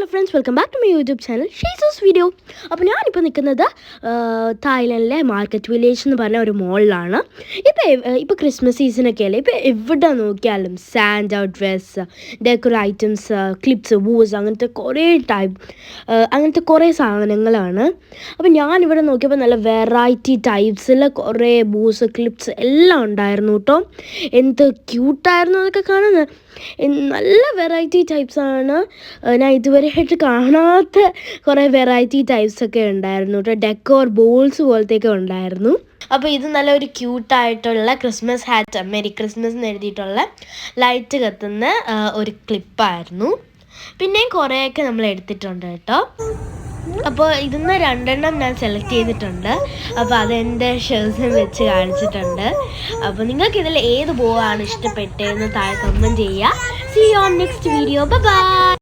Hello friends, welcome back to my YouTube channel ഷീസോസ് video. അപ്പോൾ ഞാനിപ്പോൾ നിൽക്കുന്നത് തായ്ലൻഡിലെ മാർക്കറ്റ് വില്ലേജ് എന്ന് പറഞ്ഞ ഒരു മോളിലാണ്. ഇപ്പോൾ ക്രിസ്മസ് സീസണൊക്കെ അല്ലേ. ഇപ്പോൾ എവിടെ നോക്കിയാലും Santa dress, decor items, clips, bows, അങ്ങനത്തെ കുറേ സാധനങ്ങളാണ്. അപ്പോൾ ഞാനിവിടെ നോക്കിയപ്പോൾ നല്ല വെറൈറ്റി ടൈപ്സിൽ കുറേ ബൂസ്, ക്ലിപ്സ് എല്ലാം ഉണ്ടായിരുന്നു കേട്ടോ. എന്ത് ക്യൂട്ടായിരുന്നു അതൊക്കെ കാണാൻ. നല്ല വെറൈറ്റി ടൈപ്സാണ്. ഞാൻ ഇതുവരെയായിട്ട് കാണാത്ത കുറേ വെറൈറ്റി ടൈപ്സൊക്കെ ഉണ്ടായിരുന്നു കേട്ടോ. ഡെക്കോർ ബോൾസ് പോലത്തെയൊക്കെ ഉണ്ടായിരുന്നു. അപ്പോൾ ഇത് നല്ലൊരു ക്യൂട്ടായിട്ടുള്ള ക്രിസ്മസ് ഹാറ്റ്, മെരി ക്രിസ്മസ് എന്ന് എഴുതിയിട്ടുള്ള ലൈറ്റ് കത്തുന്ന ഒരു ക്ലിപ്പായിരുന്നു. പിന്നെയും കുറേയൊക്കെ നമ്മൾ എടുത്തിട്ടുണ്ട് കേട്ടോ. അപ്പോൾ ഇതിന്ന് 2 ഞാൻ സെലക്ട് ചെയ്തിട്ടുണ്ട്. അപ്പോൾ അതെൻ്റെ ഷർട്ട്സിൽ വെച്ച് കാണിച്ചിട്ടുണ്ട്. അപ്പോൾ നിങ്ങൾക്ക് ഇതിൽ ഏത് ബോവാണ് ഇഷ്ടപ്പെട്ടതെന്ന് താഴെ കമൻറ്റ് ചെയ്യുക. See you on next video. Bye bye.